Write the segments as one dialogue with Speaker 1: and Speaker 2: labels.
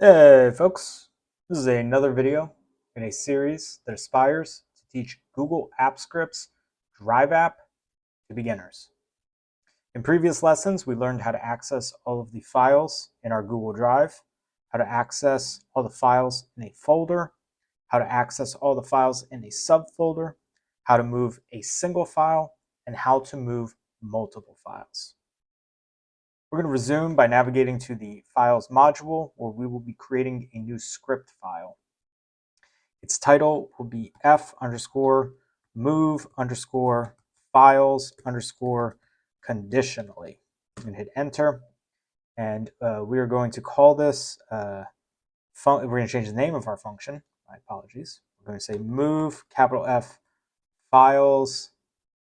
Speaker 1: Hey folks, this is another video in a series that aspires to teach Google Apps Script's DriveApp to beginners. In previous lessons, we learned how to access all of the files in our Google Drive, how to access all the files in a folder, how to access all the files in a subfolder, how to move a single file, and how to move multiple files. We're going to resume by navigating to the Files module, where we will be creating a new script file. Its title will be f_move_files_conditionally. I'm going to hit enter, and we are going to call this, we're going to change the name of our function. My apologies. We're going to say move, capital F, files,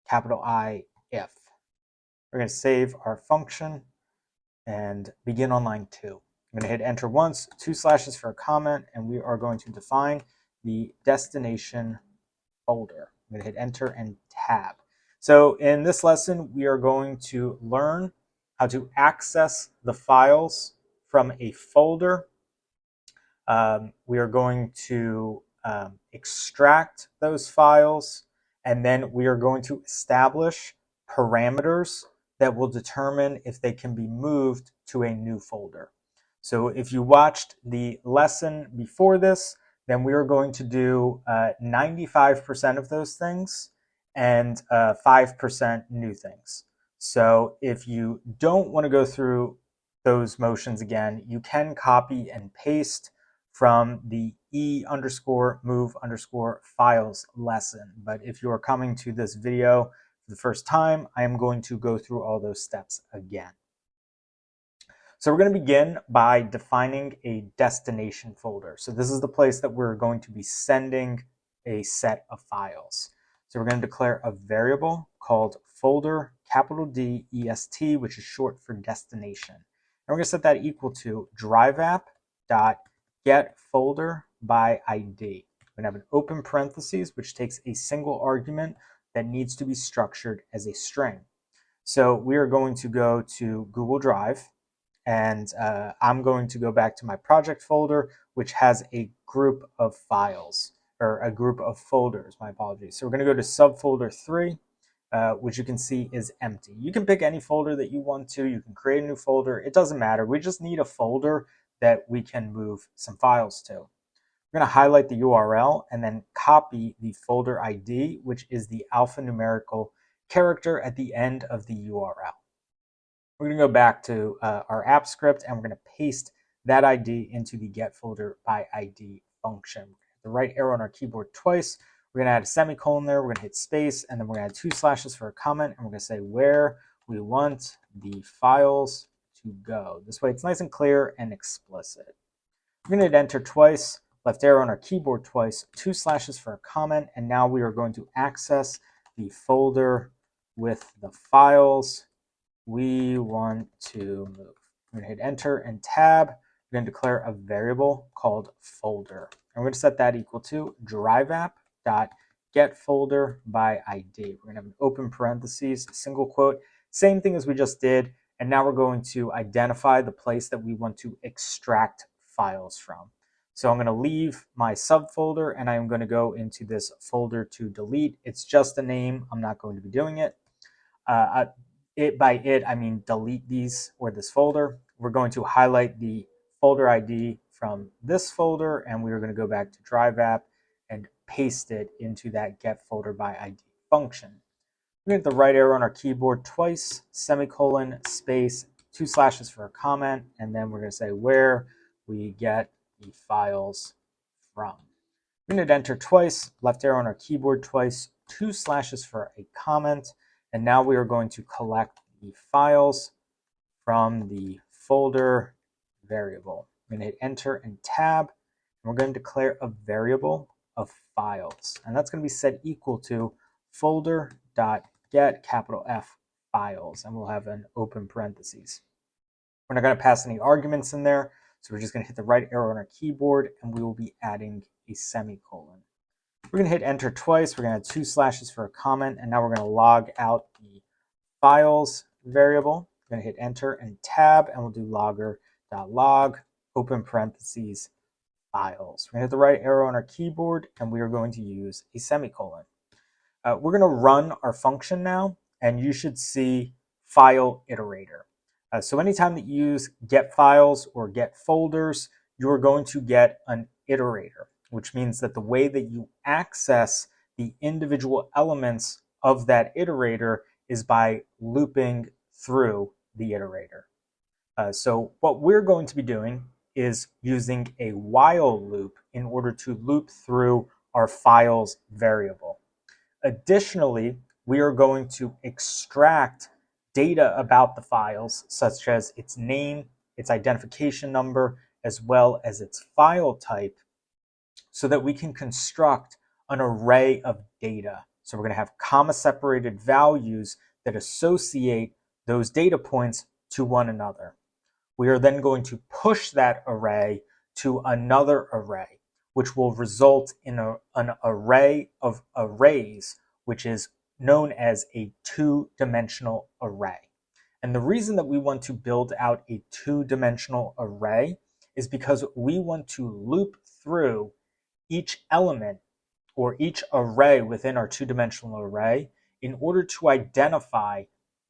Speaker 1: capital I, if. We're going to save our function and begin on line 2. I'm going to hit enter once, 2 slashes for a comment, and we are going to define the destination folder. I'm going to hit enter and tab. So in this lesson, we are going to learn how to access the files from a folder. We are going to extract those files, and then we are going to establish parameters that will determine if they can be moved to a new folder. So if you watched the lesson before this, then we are going to do 95% of those things and 5% new things. So if you don't want to go through those motions again, you can copy and paste from the e_move_files lesson. But if you are coming to this video for the first time, I am going to go through all those steps again. So we're going to begin by defining a destination folder. So this is the place that we're going to be sending a set of files. So we're going to declare a variable called folder, capital D, EST, which is short for destination. And we're going to set that equal to DriveApp.getFolderById. We're going to have an open parentheses, which takes a single argument that needs to be structured as a string. So we are going to go to Google Drive, and I'm going to go back to my project folder, which has a group of files, or a group of folders, my apologies. So we're going to go to subfolder 3, which you can see is empty. You can pick any folder that you want to. You can create a new folder. It doesn't matter. We just need a folder that we can move some files to. We're going to highlight the URL and then copy the folder ID, which is the alphanumerical character at the end of the URL. We're going to go back to our app script, and we're going to paste that ID into the getFolderById function. Hit the right arrow on our keyboard twice. We're going to add a semicolon there. We're going to hit space, and then we're going to add 2 slashes for a comment, and we're going to say where we want the files to go. This way it's nice and clear and explicit. We're going to hit enter twice, left arrow on our keyboard twice, 2 slashes for a comment, and now we are going to access the folder with the files we want to move. I'm going to hit enter and tab. We're going to declare a variable called folder. And we're going to set that equal to DriveApp.getFolderById. We're going to have an open parentheses, single quote, same thing as we just did. And now we're going to identify the place that we want to extract files from. So I'm going to leave my subfolder, and I'm going to go into this folder to delete. It's just a name. I'm not going to be doing it. By it, I mean delete these or this folder. We're going to highlight the folder ID from this folder, and we are going to go back to DriveApp and paste it into that getFolderById function. We're going to hit the right arrow on our keyboard twice, semicolon, space, 2 slashes for a comment, and then we're going to say where we get the files from. We're going to hit enter twice, left arrow on our keyboard twice, 2 slashes for a comment, and now we are going to collect the files from the folder variable. I'm going to hit enter and tab, and we're going to declare a variable of files. And that's going to be set equal to folder.get capital F files, and we'll have an open parentheses. We're not going to pass any arguments in there, so we're just going to hit the right arrow on our keyboard, and we will be adding a semicolon. We're going to hit enter twice. We're going to add 2 slashes for a comment, and now we're going to log out the files variable. We're going to hit enter and tab, and we'll do logger.log open parentheses, files. We're going to hit the right arrow on our keyboard, and we are going to use a semicolon. We're going to run our function now, and you should see file iterator. So anytime that you use get files or get folders, you're going to get an iterator, which means that the way that you access the individual elements of that iterator is by looping through the iterator. So what we're going to be doing is using a while loop in order to loop through our files variable. Additionally, we are going to extract data about the files, such as its name, its identification number, as well as its file type, so that we can construct an array of data. So we're going to have comma-separated values that associate those data points to one another. We are then going to push that array to another array, which will result in an array of arrays, which is known as a two-dimensional array. And the reason that we want to build out a two-dimensional array is because we want to loop through each element or each array within our two-dimensional array in order to identify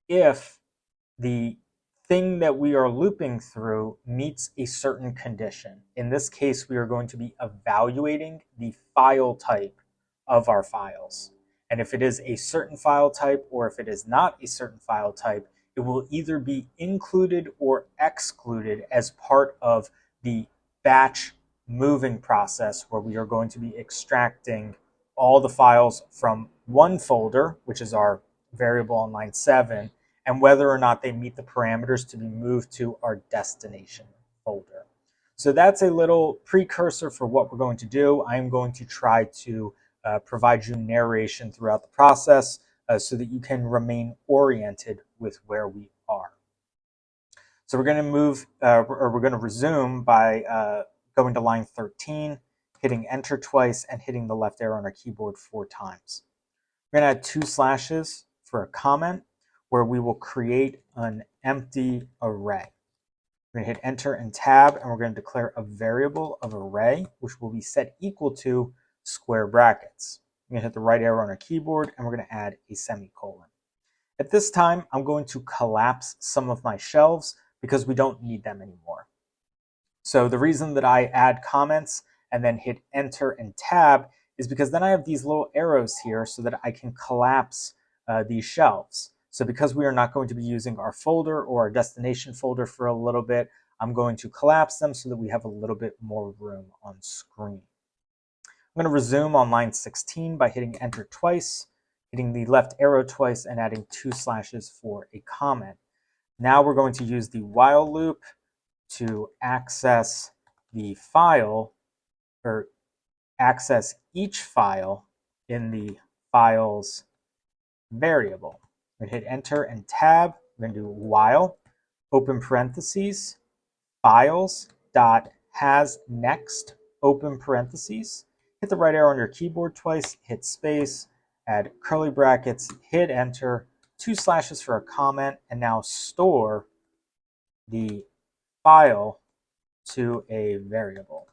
Speaker 1: if the thing that we are looping through meets a certain condition. In this case, we are going to be evaluating the file type of our files. And if it is a certain file type or if it is not a certain file type, it will either be included or excluded as part of the batch moving process, where we are going to be extracting all the files from one folder, which is our variable on line 7, and whether or not they meet the parameters to be moved to our destination folder. So that's a little precursor for what we're going to do. I'm going to try to provide you narration throughout the process so that you can remain oriented with where we are. So we're going to move, or we're going to resume by going to line 13, hitting enter twice, and hitting the left arrow on our keyboard 4 times. We're going to add 2 slashes for a comment, where we will create an empty array. We're going to hit enter and tab, and we're going to declare a variable of array, which will be set equal to square brackets. We're going to hit the right arrow on our keyboard, and we're going to add a semicolon. At this time, I'm going to collapse some of my shelves because we don't need them anymore. So the reason that I add comments and then hit enter and tab is because then I have these little arrows here so that I can collapse these shelves. So because we are not going to be using our folder or our destination folder for a little bit, I'm going to collapse them so that we have a little bit more room on screen. I'm going to resume on line 16 by hitting enter twice, hitting the left arrow twice, and adding 2 slashes for a comment. Now we're going to use the while loop to access the file, or access each file in the files variable. We're going to hit enter and tab. We're going to do while, open parentheses, files dot has next, open parentheses. Hit the right arrow on your keyboard twice, hit space, add curly brackets, hit enter, 2 slashes for a comment, and now store the file to a variable.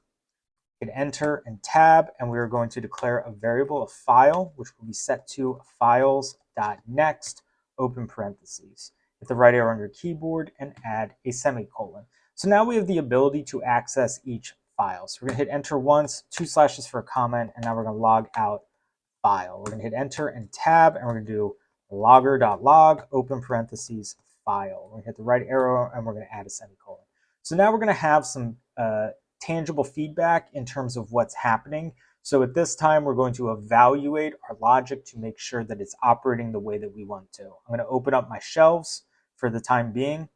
Speaker 1: Hit enter and tab, and we are going to declare a variable of file, which will be set to files.next, open parentheses. Hit the right arrow on your keyboard and add a semicolon. So now we have the ability to access each file. So we're going to hit enter once, 2 slashes for a comment, and now we're going to log out file. We're going to hit enter and tab, and we're going to do logger.log, open parentheses, file. We're going to hit the right arrow, and we're going to add a semicolon. So now we're going to have some tangible feedback in terms of what's happening. So at this time, we're going to evaluate our logic to make sure that it's operating the way that we want to. I'm going to open up my shelves for the time being.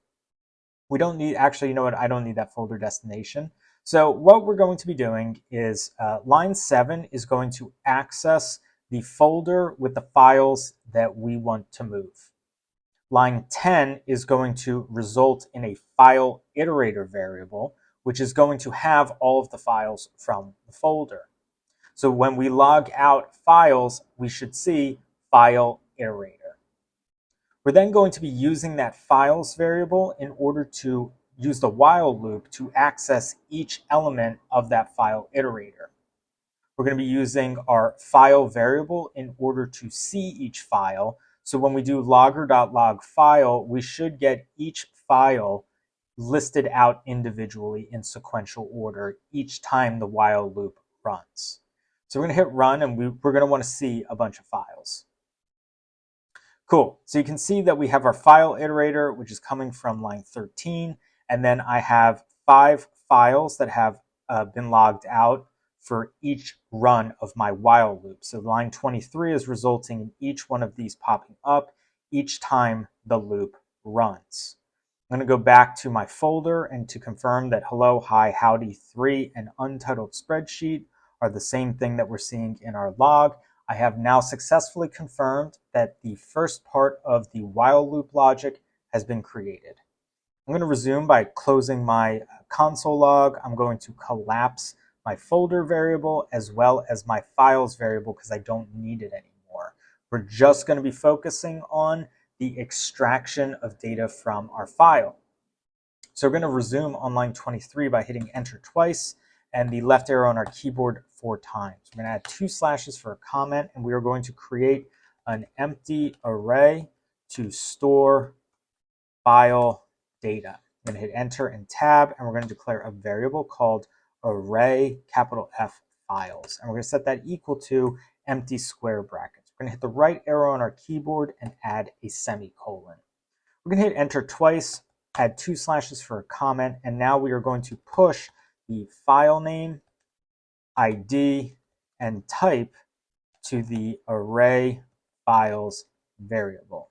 Speaker 1: We don't need, actually, you know what? I don't need that folder destination. So what we're going to be doing is line 7 is going to access the folder with the files that we want to move. Line 10 is going to result in a file iterator variable, which is going to have all of the files from the folder. So when we log out files, we should see file iterator. We're then going to be using that files variable in order to use the while loop to access each element of that file iterator. We're going to be using our file variable in order to see each file. So when we do logger.log file, we should get each file listed out individually in sequential order each time the while loop runs. So we're going to hit run, and we're going to want to see a bunch of files. Cool. So you can see that we have our file iterator, which is coming from line 13, and then I have 5 files that have been logged out for each run of my while loop. So line 23 is resulting in each one of these popping up each time the loop runs. I'm going to go back to my folder and to confirm that hello, hi, howdy 3 and untitled spreadsheet are the same thing that we're seeing in our log. I have now successfully confirmed that the first part of the while loop logic has been created. I'm going to resume by closing my console log. I'm going to collapse my folder variable as well as my files variable because I don't need it anymore. We're just going to be focusing on the extraction of data from our file. So we're going to resume on line 23 by hitting enter twice and the left arrow on our keyboard 4 times. We're going to add 2 slashes for a comment, and we are going to create an empty array to store file data. I'm going to hit enter and tab, and we're going to declare a variable called array capital F files. And we're going to set that equal to empty square brackets. We're going to hit the right arrow on our keyboard and add a semicolon. We're going to hit enter twice, add 2 slashes for a comment, and now we are going to push the file name, ID, and type to the array files variable.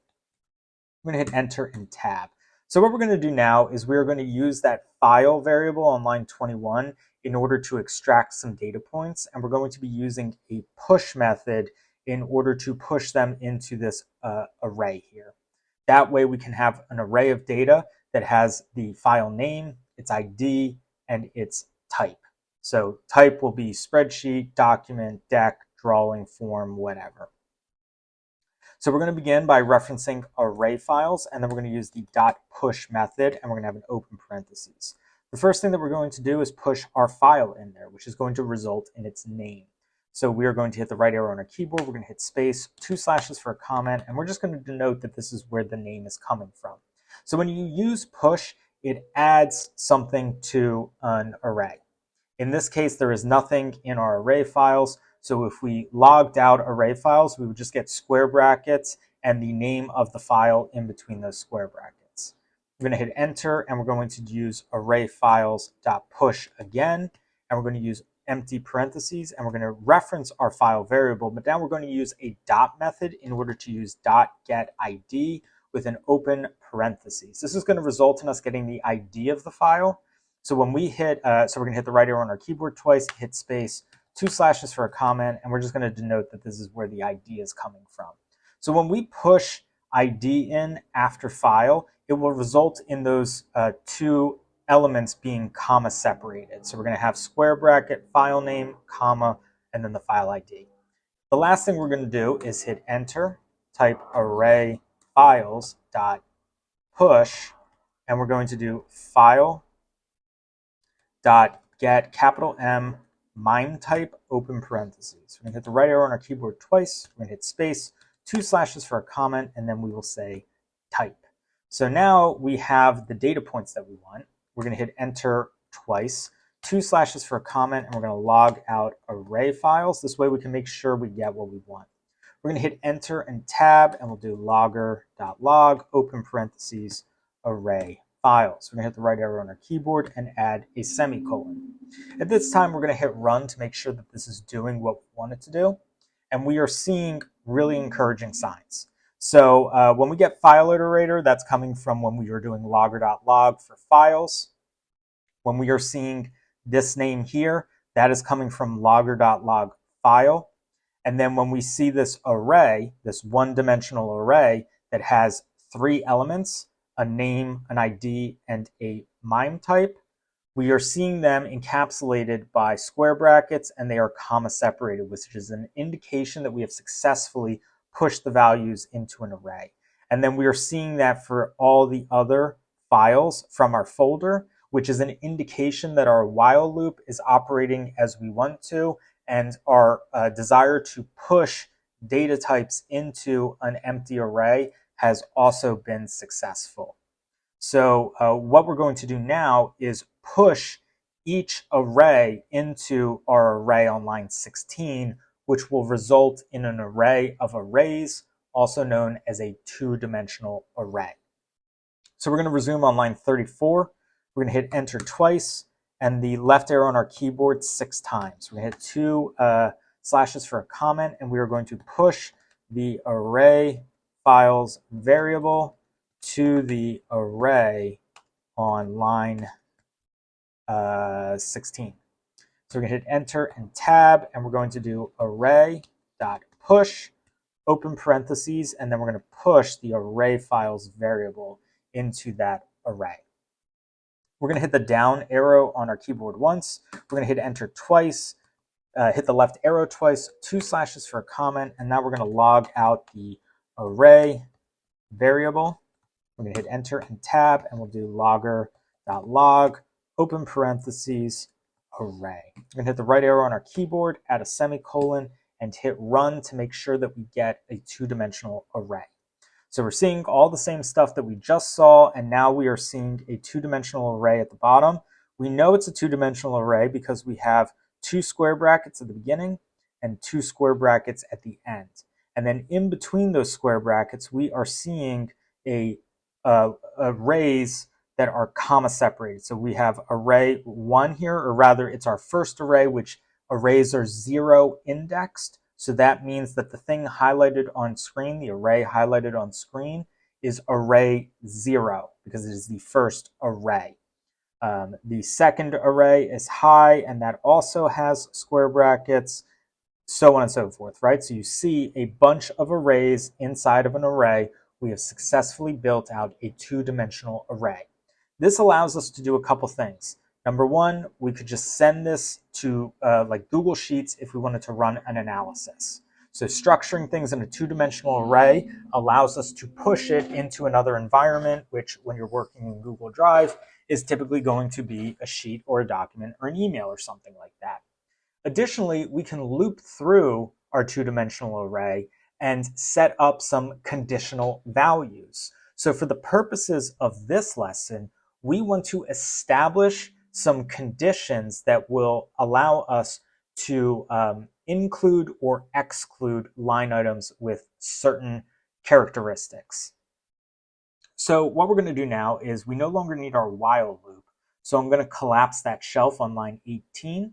Speaker 1: I'm going to hit enter and tab. So what we're going to do now is we're going to use that file variable on line 21 in order to extract some data points, and we're going to be using a push method in order to push them into this array here. That way we can have an array of data that has the file name, its ID, and its type. So type will be spreadsheet, document, deck, drawing, form, whatever. So we're going to begin by referencing array files, and then we're going to use the .push method, and we're going to have an open parentheses. The first thing that we're going to do is push our file in there, which is going to result in its name. So we are going to hit the right arrow on our keyboard, we're going to hit space, 2 slashes for a comment, and we're just going to denote that this is where the name is coming from. So when you use push, it adds something to an array. In this case, there is nothing in our array files. So if we logged out array files, we would just get square brackets and the name of the file in between those square brackets. We're going to hit enter, and we're going to use array files.push again, and we're going to use empty parentheses, and we're going to reference our file variable, but now we're going to use a dot method in order to use .getID with an open parentheses. This is going to result in us getting the ID of the file. So when we hit, so we're going to hit the right arrow on our keyboard twice, hit space, 2 slashes for a comment, and we're just going to denote that this is where the ID is coming from. So when we push ID in after file, it will result in those 2 elements being comma separated. So we're going to have square bracket, file name, comma, and then the file ID. The last thing we're going to do is hit enter, type array files dot push, and we're going to do file dot get capital M MIME type open parentheses. We're going to hit the right arrow on our keyboard twice. We're going to hit space, 2 slashes for a comment, and then we will say type. So now we have the data points that we want. We're going to hit enter twice, 2 slashes for a comment, and we're going to log out array files. This way we can make sure we get what we want. We're going to hit enter and tab, and we'll do logger.log open parentheses array files. We're going to hit the right arrow on our keyboard and add a semicolon. At this time, we're going to hit run to make sure that this is doing what we want it to do. And we are seeing really encouraging signs. So when we get file iterator, that's coming from when we were doing logger.log for files. When we are seeing this name here, that is coming from logger.log file. And then when we see this array, this one-dimensional array that has 3 elements, a name, an ID, and a MIME type, we are seeing them encapsulated by square brackets, and they are comma separated, which is an indication that we have successfully pushed the values into an array. And then we are seeing that for all the other files from our folder, which is an indication that our while loop is operating as we want to, and our desire to push data types into an empty array has also been successful. So what we're going to do now is push each array into our array on line 16, which will result in an array of arrays, also known as a two-dimensional array. So we're going to resume on line 34. We're going to hit enter twice and the left arrow on our keyboard 6 times. We're going to hit 2 slashes for a comment, and we are going to push the array files variable to the array on line 16. So we're going to hit enter and tab, and we're going to do array.push, open parentheses, and then we're going to push the array files variable into that array. We're going to hit the down arrow on our keyboard once. We're going to hit enter twice, hit the left arrow twice, 2 slashes for a comment, and now we're going to log out the array variable. We're going to hit enter and tab, and we'll do logger.log, open parentheses, array. We're going to hit the right arrow on our keyboard, add a semicolon, and hit run to make sure that we get a two-dimensional array. So we're seeing all the same stuff that we just saw, and now we are seeing a two-dimensional array at the bottom. We know it's a two-dimensional array because we have 2 square brackets at the beginning and 2 square brackets at the end. And then in between those square brackets, we are seeing arrays that are comma separated. So we have array 1 here, or rather it's our first array, which arrays are 0 indexed. So that means that the thing highlighted on screen, the array highlighted on screen, is array 0 because it is the first array. The second array is high, and that also has square brackets, so on and so forth, right? So you see a bunch of arrays inside of an array. We have successfully built out a two-dimensional array. This allows us to do a couple things. Number one, we could just send this to like Google Sheets if we wanted to run an analysis. So structuring things in a two-dimensional array allows us to push it into another environment, which when you're working in Google Drive is typically going to be a sheet or a document or an email or something like that. Additionally, we can loop through our two-dimensional array and set up some conditional values. So for the purposes of this lesson, we want to establish some conditions that will allow us to include or exclude line items with certain characteristics. So what we're going to do now is we no longer need our while loop. So I'm going to collapse that shelf on line 18,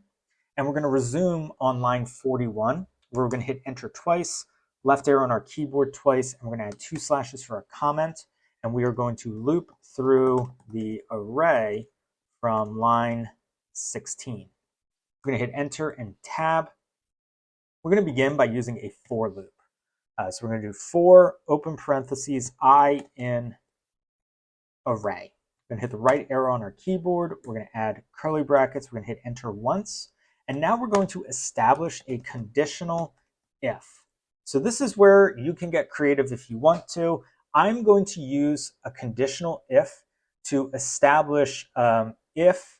Speaker 1: and we're going to resume on line 41, where we're going to hit enter twice, left arrow on our keyboard twice, and we're going to add 2 slashes for a comment, and we are going to loop through the array from line 16. We're going to hit enter and tab. We're going to begin by using a for loop. So we're going to do for open parentheses I in array. We're going to hit the right arrow on our keyboard. We're going to add curly brackets. We're going to hit enter once. And now we're going to establish a conditional if. So this is where you can get creative if you want to. I'm going to use a conditional if to establish if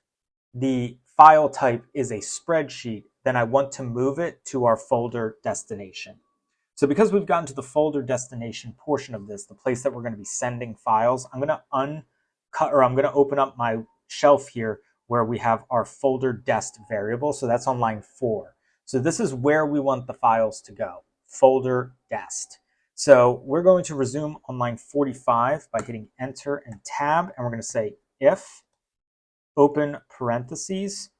Speaker 1: the file type is a spreadsheet, then I want to move it to our folder destination. So because we've gotten to the folder destination portion of this, the place that we're going to be sending files, I'm going to open up my shelf here where we have our folder dest variable. So that's on line 4. So this is where we want the files to go, folder dest. So we're going to resume on line 45 by hitting enter and tab, and we're going to say if open parentheses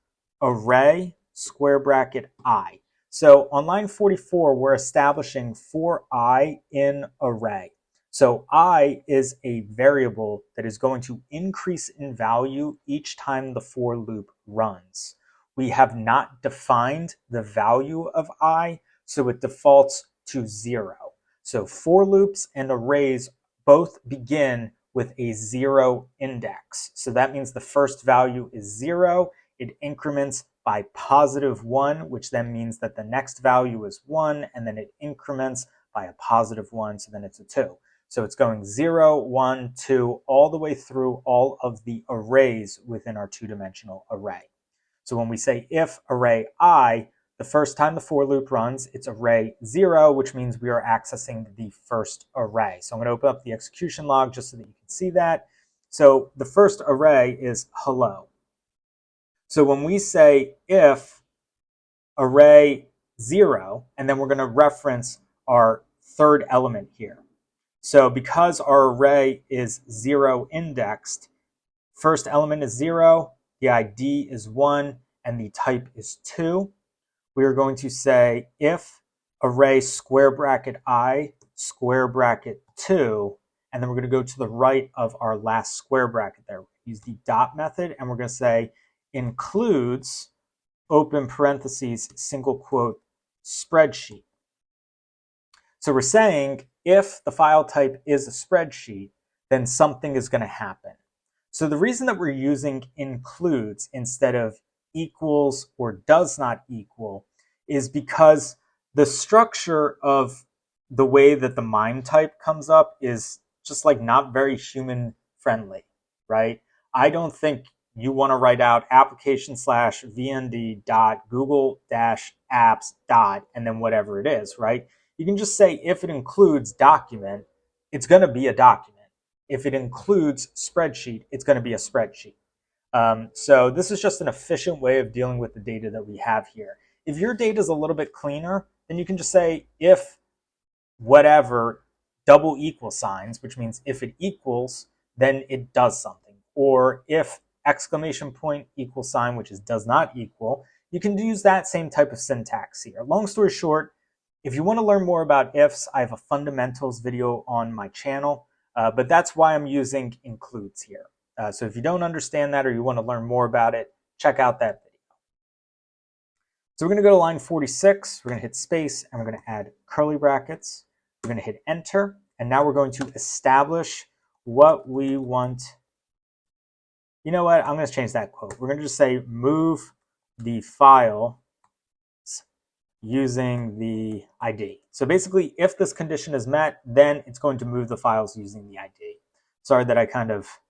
Speaker 1: array square bracket I. So on line 44, we're establishing for I in array. So I is a variable that is going to increase in value each time the for loop runs. We have not defined the value of I, so it defaults to 0. So for loops and arrays both begin with a 0 index. So that means the first value is 0. It increments by +1, which then means that the next value is 1, and then it increments by a +1, so then it's a 2. So it's going 0, 1, 2, all the way through all of the arrays within our two-dimensional array. So when we say if array I, the first time the for loop runs, it's array 0, which means we are accessing the first array. So I'm going to open up the execution log just so that you can see that. So the first array is hello. So when we say if array 0, and then we're going to reference our third element here. So because our array is 0 indexed, first element is 0, the ID is 1, and the type is 2. We are going to say if array square bracket I square bracket 2, and then we're going to go to the right of our last square bracket there. Use the dot method, and we're going to say includes open parentheses single quote spreadsheet. So we're saying if the file type is a spreadsheet, then something is going to happen. So the reason that we're using includes instead of equals or does not equal is because the structure of the way that the MIME type comes up is just like not very human friendly, right? I don't think you want to write out application/vnd.google-apps. and then whatever it is, right? You can just say if it includes document, it's going to be a document. If it includes spreadsheet, it's going to be a spreadsheet. So this is just an efficient way of dealing with the data that we have here. If your data is a little bit cleaner, then you can just say if whatever double equal signs, which means if it equals, then it does something. Or if exclamation point equal sign, which is does not equal, you can use that same type of syntax here. Long story short, if you want to learn more about ifs, I have a fundamentals video on my channel, but that's why I'm using includes here. So if you don't understand that or you want to learn more about it, check out that video. So we're going to go to line 46, we're going to hit space, and we're going to add curly brackets. We're going to hit enter, and now we're going to establish what we want. You know what? I'm going to change that quote. We're going to just say move the file using the ID. So basically, if this condition is met, then it's going to move the files using the ID. Sorry that I kind of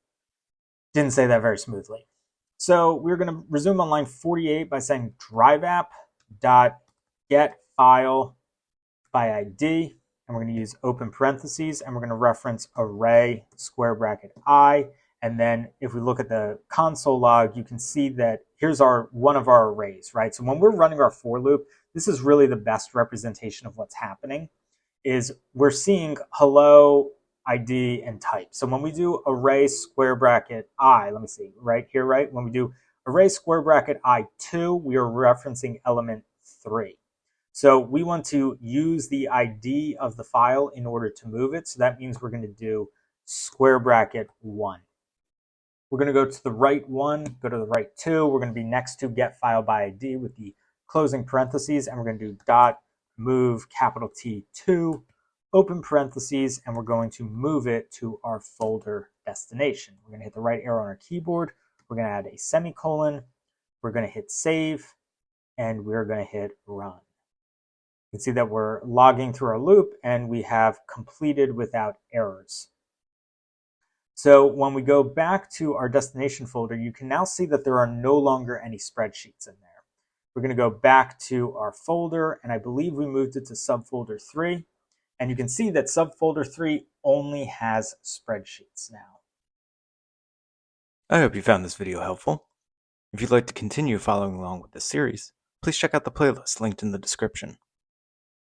Speaker 1: didn't say that very smoothly. So we're going to resume on line 48 by saying DriveApp.getFile by ID, and we're going to use open parentheses, and we're going to reference array square bracket I. And then if we look at the console log, you can see that here's one of our arrays, right? So when we're running our for loop, this is really the best representation of what's happening, is we're seeing hello, ID, and type. So when we do array square bracket I, let me see, right here, right? When we do array square bracket I2, we are referencing element 3. So we want to use the ID of the file in order to move it. So that means we're going to do square bracket 1. We're going to go to the right 1, go to the right 2. We're going to be next to get file by ID with the closing parentheses, and we're going to do dot move capital T2 open parentheses, and we're going to move it to our folder destination. We're going to hit the right arrow on our keyboard. We're going to add a semicolon. We're going to hit save, and we're going to hit run. You can see that we're logging through our loop, and we have completed without errors. So when we go back to our destination folder, you can now see that there are no longer any spreadsheets in there. We're going to go back to our folder, and I believe we moved it to subfolder 3. And you can see that subfolder 3 only has spreadsheets now.
Speaker 2: I hope you found this video helpful. If you'd like to continue following along with this series, please check out the playlist linked in the description.